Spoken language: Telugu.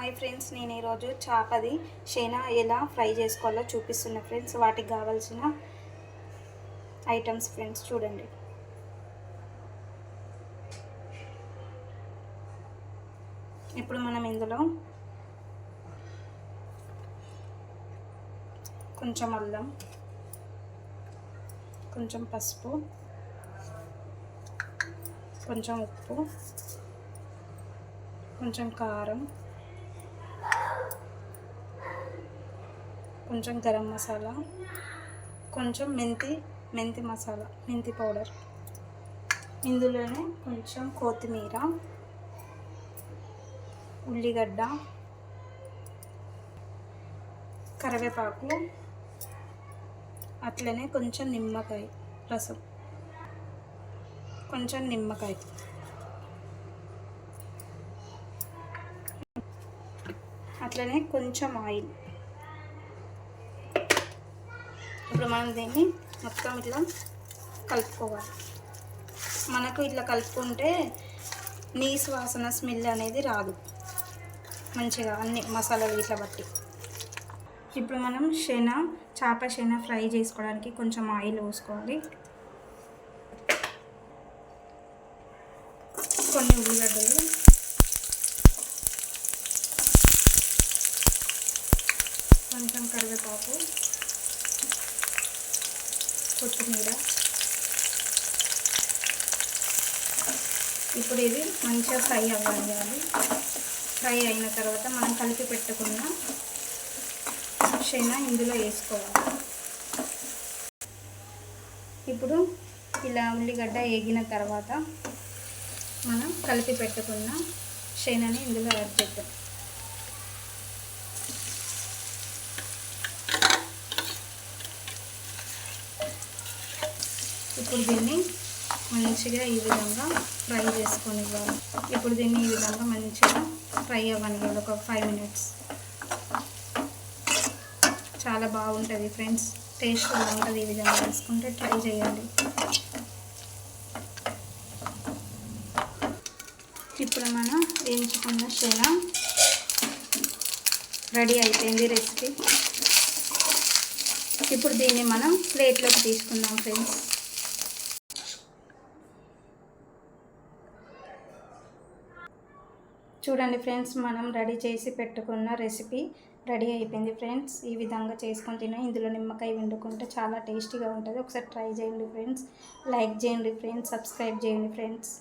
హాయ్ ఫ్రెండ్స్, నేను ఈరోజు చేపది షేనా ఎలా ఫ్రై చేసుకోవాలో చూపిస్తున్నా ఫ్రెండ్స్. వాటికి కావాల్సిన ఐటమ్స్ ఫ్రెండ్స్ చూడండి. ఇప్పుడు మనం ఇందులో కొంచెం అల్లం, కొంచెం పసుపు, కొంచెం ఉప్పు, కొంచెం కారం, కొంచెం గరం మసాలా, కొంచెం మెంతి మసాలా, మెంతి పౌడర్, ఇందులోనే కొంచెం కొత్తిమీర, ఉల్లిగడ్డ, కరివేపాకు, అట్లనే కొంచెం నిమ్మకాయ రసం, కొంచెం నిమ్మకాయ, అట్లనే కొంచెం ఆయిల్. ఇప్పుడు మనం దీన్ని మొత్తం ఇట్లా కలుపుకోవాలి. మనకు ఇట్లా కలుపుకుంటే నీసు వాసన స్మెల్ అనేది రాదు, మంచిగా అన్ని మసాలాలు ఇట్లా బట్టి. ఇప్పుడు మనం చేప షేనా ఫ్రై చేసుకోవడానికి కొంచెం ఆయిల్ పోసుకోవాలి. కొన్ని ఉల్లిగడ్డలు, కొంచెం కరివేపాకు, కొత్తిమీర. ఇప్పుడు ఇది మంచిగా ఫ్రై అవ్వాలి. ఫ్రై అయిన తర్వాత మనం కలిపి పెట్టుకున్న షేనా ఇందులో వేసుకోవాలి. ఇప్పుడు ఇలా ఉల్లిగడ్డ వేగిన తర్వాత మనం కలిపి పెట్టుకున్న షేనాని ఇందులో యాడ్ చేద్దాం. ఇప్పుడు దీన్ని మంచిగా ఈ విధంగా ఫ్రై చేసుకొని ఇవ్వాలి. ఇప్పుడు దీన్ని ఈ విధంగా మంచిగా ఫ్రై అవ్వనివ్వాలి ఒక 5 minutes. చాలా బాగుంటుంది ఫ్రెండ్స్, టేస్ట్ బాగుంటుంది. ఈ విధంగా చేసుకుంటే ట్రై చేయండి. ఇప్పుడు మనం వేయించుకున్న షేనా రెడీ అయిపోయింది రెసిపీ. ఇప్పుడు దీన్ని మనం ప్లేట్లోకి తీసుకుందాం ఫ్రెండ్స్. చూడండి ఫ్రెండ్స్, మనం రెడీ చేసి పెట్టుకున్న రెసిపీ రెడీ అయిపోయింది ఫ్రెండ్స్. ఈ విధంగా చేసుకొని తిన ఇందులో నిమ్మకాయ వండుకుంటే చాలా టేస్టీగా ఉంటుంది. ఒకసారి ట్రై చేయండి ఫ్రెండ్స్. లైక్ చేయండి ఫ్రెండ్స్, సబ్స్క్రైబ్ చేయండి ఫ్రెండ్స్.